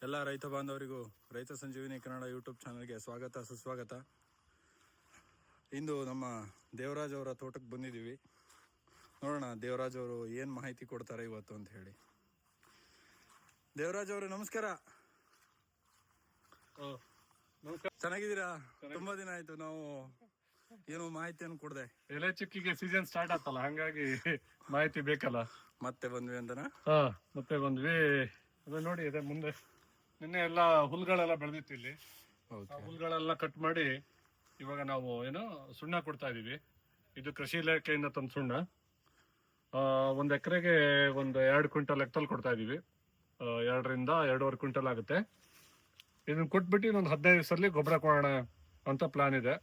ಎಲ್ಲ ರೈತ ಬಾಂಧವರಿಗೂ ರೈತ ಸಂಜೀವಿನಿ ಕನ್ನಡ ಯೂಟ್ಯೂಬ್ ಚಾನಲ್ಗೆ ಸ್ವಾಗತ ಸುಸ್ವಾಗತ. ಇಂದು ನಮ್ಮ ದೇವರಾಜ್ ಅವರ ತೋಟಕ್ಕೆ ಬಂದಿದ್ದೀವಿ. ನೋಡೋಣ ದೇವರಾಜ್ ಅವರು ಏನು ಮಾಹಿತಿ ಕೊಡ್ತಾರೆ ಇವತ್ತು ಅಂತ ಹೇಳಿ. ದೇವರಾಜ್ ಅವರು ನಮಸ್ಕಾರ. ಚೆನ್ನಾಗಿದ್ದೀರಾ? ತುಂಬಾ ದಿನ ಆಯ್ತು ನಾವು ಏನು ಮಾಹಿತಿಯನ್ನು ಕೊಡದೆ. ಎಲೆ ಚುಕ್ಕಿಗೆ ಸೀಸನ್ ಸ್ಟಾರ್ಟ್ ಆತಲ್ಲ, ಹಂಗಾಗಿ ಮಾಹಿತಿ ಬೇಕಲ್ಲ. ಮತ್ತೆ ಬಂದ್ವಿ ಅಂತನ? ಮತ್ತೆ ಬಂದ್ವಿ. ಅದೇ ನೋಡಿ, ಇದೆ ಮುಂದೆ ನಿನ್ನೆ ಎಲ್ಲ ಹುಲ್ಗಳೆಲ್ಲ ಬೆಳೆದಿತ್ತು ಇಲ್ಲಿ. ಹುಲ್ಗಳೆಲ್ಲ ಕಟ್ ಮಾಡಿ ಇವಾಗ ನಾವು ಸುಣ್ಣ ಕೊಡ್ತಾ ಇದೀವಿ. ಇದು ಕೃಷಿ ಇಲಾಖೆಯಿಂದ ತಂದ ಸುಣ್ಣ. 1 ಎಕರೆಗೆ ಒಂದು 2 ಕ್ವಿಂಟಲ್ ಲೆಕ್ಕದಲ್ಲಿ ಕೊಡ್ತಾ ಇದೀವಿ. 2 ರಿಂದ 2.5 ಕ್ವಿಂಟಲ್ ಆಗುತ್ತೆ. ಇದನ್ನ ಕೊಟ್ಬಿಟ್ಟು ಇನ್ನೊಂದು 15 ದಿವಸದಲ್ಲಿ ಗೊಬ್ಬರ ಕೊಡೋಣ ಅಂತ ಪ್ಲಾನ್ ಇದೆ.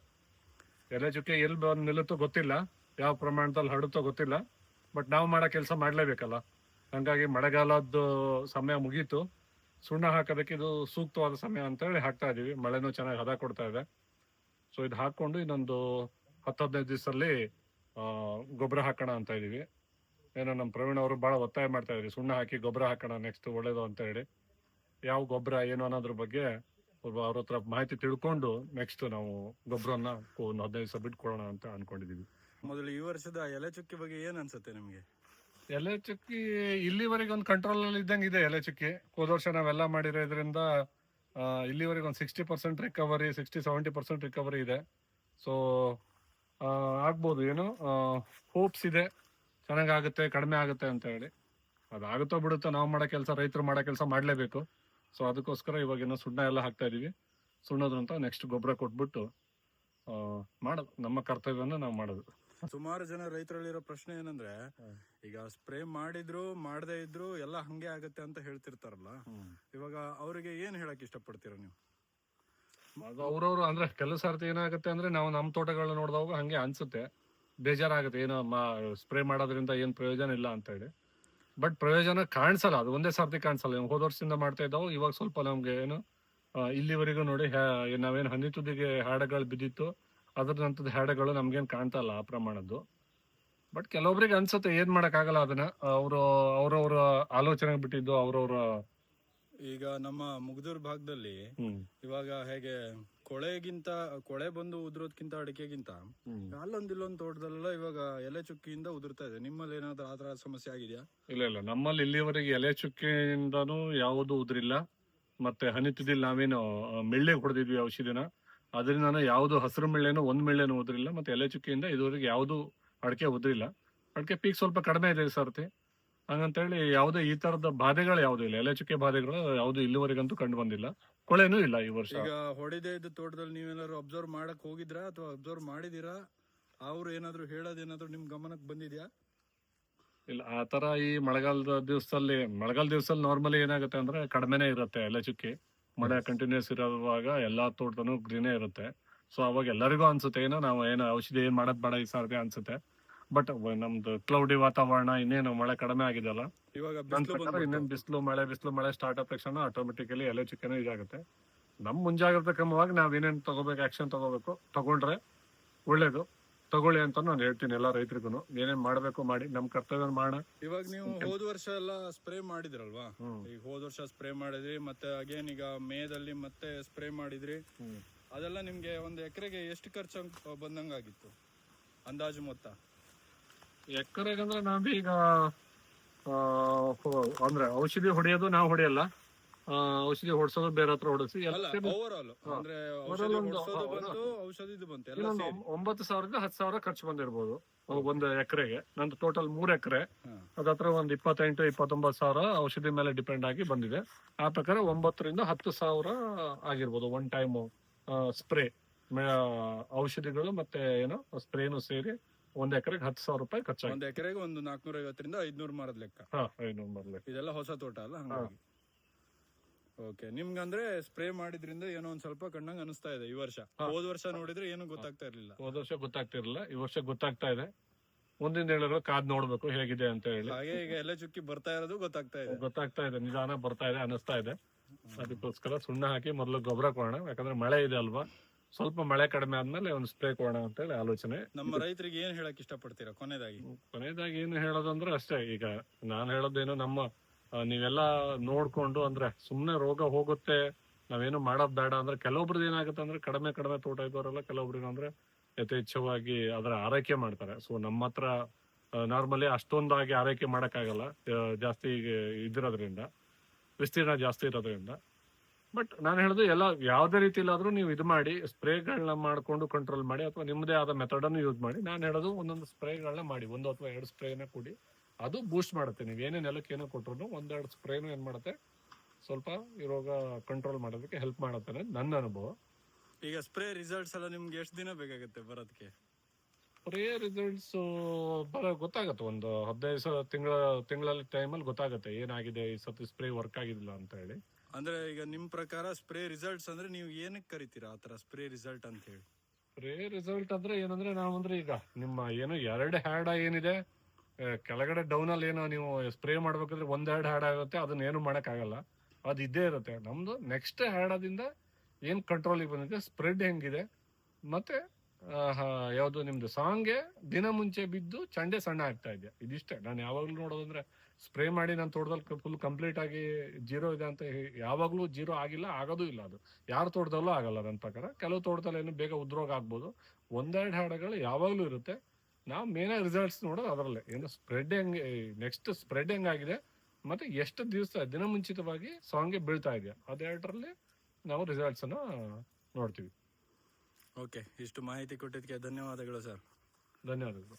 ಎಲೆ ಚುಕ್ಕೆ ಎಲ್ಲಿ ಬಂದು ನಿಲ್ಲುತ್ತೋ ಗೊತ್ತಿಲ್ಲ, ಯಾವ ಪ್ರಮಾಣದಲ್ಲಿ ಹರಡುತ್ತೋ ಗೊತ್ತಿಲ್ಲ. ಬಟ್ ನಾವು ಮಾಡೋ ಕೆಲಸ ಮಾಡ್ಲೇಬೇಕಲ್ಲ. ಹಂಗಾಗಿ ಮಳೆಗಾಲದ ಸಮಯ ಮುಗೀತು, ಸುಣ್ಣ ಹಾಕೋದಕ್ಕೆ ಇದು ಸೂಕ್ತವಾದ ಸಮಯ ಅಂತ ಹೇಳಿ ಹಾಕ್ತಾ ಇದೀವಿ. ಮಳೆನೂ ಚೆನ್ನಾಗಿ ಹದ ಕೊಡ್ತಾ ಇದೆ. ಸೊ ಇದು ಹಾಕೊಂಡು ಇನ್ನೊಂದು 10-15 ದಿವಸದಲ್ಲಿ ಗೊಬ್ಬರ ಹಾಕೋಣ ಅಂತ ಇದೀವಿ. ಏನೋ ನಮ್ಮ ಪ್ರವೀಣ್ ಅವರು ಬಹಳ ಒತ್ತಾಯ ಮಾಡ್ತಾ ಇದ್ರಿ, ಸುಣ್ಣ ಹಾಕಿ ಗೊಬ್ಬರ ಹಾಕೋಣ ನೆಕ್ಸ್ಟ್ ಒಳ್ಳೇದು ಅಂತ ಹೇಳಿ. ಯಾವ ಗೊಬ್ಬರ ಏನು ಅನ್ನೋದ್ರ ಬಗ್ಗೆ ಅವ್ರ ಹತ್ರ ಮಾಹಿತಿ ತಿಳ್ಕೊಂಡು ನೆಕ್ಸ್ಟ್ ನಾವು ಗೊಬ್ಬರನ್ನ ಒಂದು 15 ದಿವಸ ಬಿಟ್ಕೊಡೋಣ ಅಂತ ಅನ್ಕೊಂಡಿದೀವಿ. ಮೊದಲು ಈ ವರ್ಷದ ಎಲೆ ಚುಕ್ಕಿ ಬಗ್ಗೆ ಏನ್ ಅನ್ಸುತ್ತೆ ನಿಮ್ಗೆ? ಎಲೆ ಚುಕ್ಕಿ ಇಲ್ಲಿವರೆಗೆ ಒಂದು ಕಂಟ್ರೋಲ್ ಅಲ್ಲಿ ಇದ್ದಂಗೆ ಇದೆ. ಎಲೆ ಚುಕ್ಕಿ ಹೋದ ವರ್ಷ ನಾವೆಲ್ಲ ಮಾಡಿರೋದ್ರಿಂದ ಇಲ್ಲಿವರೆಗೆ ಒಂದು 60% ರಿಕವರಿ, 60-70% ರಿಕವರಿ ಇದೆ. ಸೊ ಆಗ್ಬೋದು, ಹೋಪ್ಸ್ ಇದೆ, ಚೆನ್ನಾಗಾಗುತ್ತೆ, ಕಡಿಮೆ ಆಗುತ್ತೆ ಅಂತ ಹೇಳಿ. ಅದಾಗುತ್ತೋ ಬಿಡುತ್ತೋ, ನಾವು ಮಾಡೋ ಕೆಲಸ, ರೈತರು ಮಾಡೋ ಕೆಲಸ ಮಾಡ್ಲೇಬೇಕು. ಸೊ ಅದಕ್ಕೋಸ್ಕರ ಇವಾಗ ಸುಣ್ಣ ಎಲ್ಲ ಹಾಕ್ತಾ ಇದೀವಿ. ಸುಣ್ಣದ್ರಂತ ನೆಕ್ಸ್ಟ್ ಗೊಬ್ಬರ ಕೊಟ್ಬಿಟ್ಟು ಮಾಡೋದು, ನಮ್ಮ ಕರ್ತವ್ಯನ ನಾವು ಮಾಡೋದು. ಸುಮಾರು ಜನ ರೈತರಲ್ಲಿರೋ ಪ್ರಶ್ನೆ ಏನಂದ್ರೆ, ಈಗ ಸ್ಪ್ರೇ ಮಾಡಿದ್ರು ಮಾಡದೇ ಇದ್ರು ಎಲ್ಲ ಹಂಗೆ ಆಗತ್ತೆ ಅಂತ ಹೇಳ್ತಿರ್ತಾರಲ್ಲ, ಇವಾಗ ಅವರಿಗೆ ಏನ್ ಹೇಳಕ್ ಇಷ್ಟಪಡ್ತೀರಾ ನೀವು? ಅದು ಅವ್ರವ್ರು ಅಂದ್ರೆ ಕೆಲವು ಸರ್ತಿ ಏನಾಗುತ್ತೆ ಅಂದ್ರೆ, ನಾವು ನಮ್ಮ ತೋಟಗಳನ್ನ ನೋಡಿದಾಗ ಹಂಗೆ ಅನ್ಸುತ್ತೆ, ಬೇಜಾರಾಗುತ್ತೆ, ಏನೋ ಸ್ಪ್ರೇ ಮಾಡೋದ್ರಿಂದ ಏನ್ ಪ್ರಯೋಜನ ಇಲ್ಲ ಅಂತ ಹೇಳಿ. ಬಟ್ ಪ್ರಯೋಜನ ಕಾಣಿಸಲ್ಲ, ಅದು ಒಂದೇ ಸರ್ತಿ ಕಾಣಿಸಲ್ಲ. ಹೋದ ವರ್ಷದಿಂದ ಮಾಡ್ತಾ ಇದ್ದಾವೆ, ಇವಾಗ ಸ್ವಲ್ಪ ನಮ್ಗೆ ಇಲ್ಲಿವರೆಗೂ ನೋಡಿ ನಾವೇನು ಹನಿ ತುದಿಗೆ ಹಾಡಗಳು ಬಿದ್ದಿತ್ತು, ಅದ್ರಂತದ ಹಾಡಗಳು ನಮ್ಗೇನ್ ಕಾಣ್ತಾ ಇಲ್ಲ ಆ ಪ್ರಮಾಣದ್ದು. ಬಟ್ ಕೆಲವೊಬ್ರಿಗೆ ಅನ್ಸುತ್ತೆ, ಏನ್ ಮಾಡಕ್ ಆಗಲ್ಲ, ಅದನ್ನ ಅವ್ರವ್ರ ಆಲೋಚನೆ ಬಿಟ್ಟಿದ್ದು ಅವ್ರವ್ರ. ಈಗ ನಮ್ಮ ಮುಗ್ದೂರ್ ಭಾಗದಲ್ಲಿ ಇವಾಗ ಹೇಗೆ ಕೊಳೆ ಬಂದು ಉದುರೋದ್ಕಿಂತ ಅಡಿಕೆಗಿಂತ ಅಲ್ಲೊಂದಿಲ್ಲೊಂದು ತೋಟದಲ್ಲೆಲ್ಲ ಇವಾಗ ಎಲೆ ಚುಕ್ಕಿಯಿಂದ ಉದುರ್ತಾ ಇದೆ. ನಿಮ್ಮಲ್ಲಿ ಏನಾದ್ರೂ ಆತರ ಸಮಸ್ಯೆ ಆಗಿದೆಯಾ? ಇಲ್ಲ, ನಮ್ಮಲ್ಲಿ ಇಲ್ಲಿವರೆಗೆ ಎಲೆ ಚುಕ್ಕಿಯಿಂದನೂ ಯಾವುದು ಉದ್ರಿಲ್ಲ. ಮತ್ತೆ ಹನಿ ತುದಿಲ್ ನಾವೇನು ಮೆಳ್ಳೆ ಹೊಡೆದಿದ್ವಿ ಔಷಧಿನ, ಅದರಿಂದ ಯಾವ್ದು ಹಸಿರು ಮೆಳ್ಳೆನೂ ಒಂದ್ ಮೆಳ್ಳೆನೂ ಉದ್ರಿಲ್ಲ. ಮತ್ತೆ ಎಲೆ ಚುಕ್ಕಿಯಿಂದ ಇದುವರೆಗೆ ಯಾವ್ದು ಅಡಿಕೆ ಉದ್ರಿಲ್ಲ. ಅಡಿಕೆ ಪೀಕ್ ಸ್ವಲ್ಪ ಕಡಿಮೆ ಇದೆ ಈ ಸರ್ತಿ, ಹಂಗಂತೇಳಿ ಯಾವುದೇ ಈ ತರದ ಬಾಧೆಗಳು ಯಾವ್ದು ಇಲ್ಲ. ಎಲೆ ಚುಕ್ಕೆ ಬಾಧೆಗಳು ಯಾವ್ದು ಇಲ್ಲಿವರೆಗಂತೂ ಕಂಡು ಬಂದಿಲ್ಲ. ಕೊಳೆನೂ ಇಲ್ಲ ಈ ವರ್ಷ. ಈಗ ಹೊಡೆದೇ ಇದ್ದ ತೋಟದಲ್ಲಿ ನೀವೇನಾದ್ರು ಅಬ್ಸರ್ವ್ ಮಾಡಕ್ ಹೋಗಿದ್ರಾ ಅಥವಾ ಅಬ್ಸರ್ವ್ ಮಾಡಿದೀರಾ? ಅವ್ರು ಏನಾದ್ರು ಹೇಳೋದೇನಾದ್ರು ನಿಮ್ ಗಮನಕ್ಕೆ ಬಂದಿದ್ಯಾ? ಇಲ್ಲ, ಆತರ ಈ ಮಳೆಗಾಲದ ದಿವಸದಲ್ಲಿ ನಾರ್ಮಲಿ ಏನಾಗುತ್ತೆ ಅಂದ್ರೆ ಕಡಿಮೆನೆ ಇರುತ್ತೆ ಎಲೆ ಚುಕ್ಕಿ. ಮಳೆ ಕಂಟಿನ್ಯೂಸ್ ಇರುವಾಗ ಎಲ್ಲಾ ತೋಟದೂ ಗ್ರೀನೇ ಇರುತ್ತೆ. ಸೊ ಅವಾಗ ಎಲ್ಲರಿಗೂ ಅನ್ಸುತ್ತೆ, ನಾವು ಔಷಧಿ ಏನ್ ಮಾಡೋದ್ ಬೇಡ ಈ ಸಾರ್ತಿ ಅನ್ಸುತ್ತೆ. ಬಟ್ ನಮ್ದು ಕ್ಲೌಡಿ ವಾತಾವರಣ, ಇನ್ನೇನು ಮಳೆ ಕಡಿಮೆ ಆಗಿದೆಯಲ್ಲ, ಇನ್ನೇನು ಬಿಸಿಲು ಮಳೆ ಸ್ಟಾರ್ಟ್ ಆದ ತಕ್ಷಣ ಆಟೋಮೆಟಿಕಲಿ ಎಲೆ ಚುಕ್ಕಿನೂ ಇದಾಗುತ್ತೆ. ನಮ್ ಮುಂಜಾಗ್ರತಾ ಕ್ರಮವಾಗಿ ನಾವ್ ಏನೇನ್ ತಗೋಬೇಕು, ಆಕ್ಷನ್ ತಗೊಂಡ್ರೆ ಒಳ್ಳೇದು. ತಗೊಳ್ಳಿ ಅಂತ ನಾನು ಹೇಳ್ತೀನಿ ಎಲ್ಲಾ ರೈತರಿಗೂ. ಏನೇನ್ ಮಾಡ್ಬೇಕು ಮಾಡಿ, ನಮ್ ಕರ್ತವ್ಯ ಮಾಡೋಣ. ಇವಾಗ ನೀವು ಹೋದ ವರ್ಷ ಎಲ್ಲ ಸ್ಪ್ರೇ ಮಾಡಿದ್ರಲ್ವಾ? ಈಗ ಹೋದ ವರ್ಷ ಸ್ಪ್ರೇ ಮಾಡಿದ್ರಿ, ಮತ್ತೆ ಅಗೇನ್ ಈಗ ಮೇದಲ್ಲಿ ಮತ್ತೆ ಸ್ಪ್ರೇ ಮಾಡಿದ್ರಿ. ಅದೆಲ್ಲ ನಿಮ್ಗೆ 1 ಎಕರೆಗೆ ಎಷ್ಟು ಖರ್ಚು ಬಂದಂಗಾಗಿತ್ತು ಅಂದಾಜು ಮೊತ್ತ? ಎಕರೆಗಂದ್ರೆ ನಾವೀಗ ಅಂದ್ರೆ ಔಷಧಿ ಹೊಡೆಯೋದು ನಾವು ಹೊಡೆಯಲ್ಲ, ಔಷಧಿ ಹೊಡ್ಸೋದು ಬೇರೆ ಹತ್ರ ಹೊಡಿಸಿ 9,000 10,000 ಖರ್ಚು ಬಂದಿರ್ಬೋದು 1 ಎಕರೆಗೆ. ನಂದು ಟೋಟಲ್ 3 ಎಕರೆ, ಅದತ್ರ ಒಂದು 28-29,000 ಔಷಧಿ ಮೇಲೆ ಡಿಪೆಂಡ್ ಆಗಿ ಬಂದಿದೆ. ಆ ಪ್ರಕಾರ 9,000 ರಿಂದ 10,000 ಆಗಿರ್ಬೋದು ಒನ್ ಟೈಮ್ ಸ್ಪ್ರೇ. ಔಷಧಿಗಳು ಮತ್ತೆ ಸ್ಪ್ರೇನು ಸೇರಿ 1 ಎಕರೆಗೆ 10,000 ರೂಪಾಯಿ ಖರ್ಚಾಗಿ. 1 ಎಕರೆಗೆ ಒಂದು 450 ರಿಂದ 500 ಮರದ ಲೆಕ್ಕ. 500 ಮರದ ಲೆಕ್ಕ. ಇದೆಲ್ಲ ಹೊಸ ತೋಟ ಅಲ್ಲ, ಹಂಗಾಗಿ. ಓಕೆ, ನಿಮ್ಗಂದ್ರೆ ಸ್ಪ್ರೇ ಮಾಡಿದ್ರಿಂದ ಏನೋ ಒಂದ್ ಸ್ವಲ್ಪ ಕಣ್ಣಂಗ್ ಅನಿಸ್ತಾ ಇದೆ ಈ ವರ್ಷ. ಹೋದ ವರ್ಷ ನೋಡಿದ್ರೆ ಏನು ಗೊತ್ತಾಗ್ತಾ ಇರ್ಲಿಲ್ಲ. ಹೋದ ವರ್ಷ ಗೊತ್ತಾಗ್ತಿರ್ಲಿಲ್ಲ, ಈ ವರ್ಷ ಗೊತ್ತಾಗ್ತಾ ಇದೆ. ಮುಂದಿನ ಹೇಳಿದ್ರು ಕಾದ್ ನೋಡ್ಬೇಕು ಹೇಗಿದೆ ಅಂತ ಹೇಳಿ. ಹಾಗೆ ಈಗ ಎಲೆ ಚುಕ್ಕಿ ಬರ್ತಾ ಇರೋದು ಗೊತ್ತಾಗ್ತಾ ಇದೆ, ನಿಧಾನ ಬರ್ತಾ ಇದೆ, ಅನಿಸ್ತಾ ಇದೆ. ಅದಕ್ಕೋಸ್ಕರ ಸುಣ್ಣ ಹಾಕಿ ಮೊದಲು ಗೊಬ್ಬರ ಕೊಡೋಣ. ಯಾಕಂದ್ರೆ ಮಳೆ ಇದೆ ಅಲ್ವಾ, ಸ್ವಲ್ಪ ಮಳೆ ಕಡಿಮೆ ಆದ್ಮೇಲೆ ಒಂದು ಸ್ಪ್ರೇ ಕೊಡೋಣ ಅಂತ ಹೇಳಿ ಆಲೋಚನೆ. ನಮ್ಮ ರೈತರಿಗೆ ಏನ್ ಹೇಳಕ್ ಇಷ್ಟಪಡ್ತೀರಾ ಕೊನೆಯದಾಗಿ? ಏನು ಹೇಳೋದಂದ್ರೆ ಅಷ್ಟೇ, ಈಗ ನಾನು ಹೇಳೋದೇನು, ನಮ್ಮ ನೀವೆಲ್ಲ ನೋಡ್ಕೊಂಡು ಅಂದ್ರೆ ಸುಮ್ಮನೆ ರೋಗ ಹೋಗುತ್ತೆ ನಾವೇನು ಮಾಡೋದ್ ಬೇಡ ಅಂದ್ರೆ ಕೆಲವೊಬ್ರದ್ದು ಏನಾಗುತ್ತೆ ಅಂದ್ರೆ ಕಡಿಮೆ ತೋಟ ಇದ್ದವರೆಲ್ಲ ಕೆಲವೊಬ್ರಿಗೆ ಅಂದ್ರೆ ಯಥೇಚ್ಛವಾಗಿ ಅದರ ಆರೈಕೆ ಮಾಡ್ತಾರೆ. ಸೊ ನಮ್ಮ ಹತ್ರ ನಾರ್ಮಲಿ ಅಷ್ಟೊಂದಾಗಿ ಆರೈಕೆ ಮಾಡಕ್ಕಾಗಲ್ಲ, ಜಾಸ್ತಿ ಇದಿರೋದ್ರಿಂದ, ವಿಸ್ತೀರ್ಣ ಜಾಸ್ತಿ ಇರೋದ್ರಿಂದ. ಬಟ್ ನಾನು ಹೇಳುದು ಎಲ್ಲ ಯಾವ್ದೇ ರೀತಿಲಾದ್ರೂ ನೀವು ಇದು ಮಾಡಿ ಸ್ಪ್ರೇಗಳನ್ನ ಮಾಡ್ಕೊಂಡು ಕಂಟ್ರೋಲ್ ಮಾಡಿ, ಅಥವಾ ನಿಮ್ಮದೇ ಆದ ಮೆಥಡ್ ಅನ್ನು ಯೂಸ್ ಮಾಡಿ. ನಾನು ಹೇಳೋದು ಒಂದೊಂದು ಸ್ಪ್ರೇಗಳನ್ನ ಮಾಡಿ, 1 ಅಥವಾ 2 ಸ್ಪ್ರೇನ ಕೊಡಿ, ಅದು ಬೂಸ್ಟ್ ಮಾಡುತ್ತೆ. ನೀವು ಏನೇ ನೆಲಕ್ಕೆ ಏನೋ ಕೊಟ್ಟರು 1-2 ಸ್ಪ್ರೇನು ಏನ್ ಮಾಡುತ್ತೆ, ಸ್ವಲ್ಪ ಈ ರೋಗ ಕಂಟ್ರೋಲ್ ಮಾಡೋದಕ್ಕೆ ಹೆಲ್ಪ್ ಮಾಡುತ್ತೆ ಅನ್ನೋದು ನನ್ನ ಅನುಭವ. ಈಗ ಸ್ಪ್ರೇ ರಿಸಲ್ಟ್ಸ್ ಎಲ್ಲ ನಿಮ್ಗೆ ಎಷ್ಟು ದಿನ ಬೇಕಾಗುತ್ತೆ ಬರೋದಕ್ಕೆ? ಸ್ಪ್ರೇ ರಿಸಲ್ಟ್ಸ್ ಗೊತ್ತಾಗುತ್ತೆ, ಒಂದು 15 ತಿಂಗಳಲ್ಲಿ ಟೈಮಲ್ಲಿ ಗೊತ್ತಾಗುತ್ತೆ ಏನಾಗಿದೆ, ಈ ಸತಿ ಸ್ಪ್ರೇ ವರ್ಕ್ ಆಗಿದಿಲ್ಲ ಅಂತ ಹೇಳಿ. ಅಂದ್ರೆ ಈಗ ನಿಮ್ ಪ್ರಕಾರ ಸ್ಪ್ರೇ ರಿಸಲ್ಟ್ಸ್ ಅಂದ್ರೆ ನೀವು ಏನಕ್ಕೆ ಕರಿತೀರಾ ಆತರ ಸ್ಪ್ರೇ ರಿಸಲ್ಟ್ ಅಂತ ಹೇಳಿ? ಸ್ಪ್ರೇ ರಿಸಲ್ಟ್ ಅಂದ್ರೆ ಏನಂದ್ರೆ ನಾವಂದ್ರೆ ಈಗ ನಿಮ್ಮ ಏನು 2 ಹ್ಯಾಡ ಏನಿದೆ ಕೆಳಗಡೆ ಡೌನ್ ಅಲ್ಲಿ ಏನೋ ನೀವು ಸ್ಪ್ರೇ ಮಾಡ್ಬೇಕಂದ್ರೆ 1-2 ಹ್ಯಾಡ್ ಆಗುತ್ತೆ, ಅದನ್ನ ಏನು ಮಾಡಕ್ ಆಗಲ್ಲ, ಅದು ಇದ್ದೇ ಇರುತ್ತೆ. ನಮ್ದು ನೆಕ್ಸ್ಟ್ ಹ್ಯಾಡದಿಂದ ಏನ್ ಕಂಟ್ರೋಲಿಗೆ ಬಂದಿದೆ, ಸ್ಪ್ರೆಡ್ ಹೆಂಗಿದೆ, ಮತ್ತೆ ಯಾವ್ದು ನಿಮ್ದು ಸಾಂಗ್ಗೆ ದಿನ ಮುಂಚೆ ಬಿದ್ದು ಚಂಡೆ ಸಣ್ಣ ಆಗ್ತಾ ಇದೆ, ಇದಿಷ್ಟೇ. ನಾನು ಯಾವಾಗ್ಲೂ ನೋಡೋದಂದ್ರೆ ಸ್ಪ್ರೇ ಮಾಡಿ ನಾನು ತೋಟದಲ್ಲಿ ಫುಲ್ ಕಂಪ್ಲೀಟ್ ಆಗಿ 0 ಇದೆ ಅಂತ ಯಾವಾಗ್ಲೂ 0 ಆಗಿಲ್ಲ, ಆಗೋದು ಇಲ್ಲ. ಅದು ಯಾರ ತೋಟದಲ್ಲೂ ಆಗಲ್ಲ ನನ್ನ ಪ್ರಕಾರ. ಕೆಲವು ತೋಟದಲ್ಲಿ ಏನು ಬೇಗ ಉದ್ರೋಗ ಆಗ್ಬೋದು, 1-2 ಹಾಡಗಳು ಯಾವಾಗ್ಲೂ ಇರುತ್ತೆ. ನಾವು ಮೇನ್ ರಿಸಲ್ಟ್ಸ್ ನೋಡೋದು ಅದರಲ್ಲೇ, ಏನು ಸ್ಪ್ರೆಡ್ ನೆಕ್ಸ್ಟ್ ಸ್ಪ್ರೆಡ್ ಹೆಂಗಾಗಿದೆ, ಮತ್ತೆ ಎಷ್ಟು ದಿವಸ ದಿನ ಮುಂಚಿತವಾಗಿ ಸಾಂಗ್ಗೆ ಬೀಳ್ತಾ ಇದೆಯಾ, ಅದೆರಡರಲ್ಲಿ ನಾವು ರಿಸಲ್ಟ್ಸ್ ಅನ್ನ ನೋಡ್ತೀವಿ. ಓಕೆ, ಇಷ್ಟು ಮಾಹಿತಿ ಕೊಟ್ಟಿದ್ದಕ್ಕೆ ಧನ್ಯವಾದಗಳು ಸರ್. ಧನ್ಯವಾದಗಳು.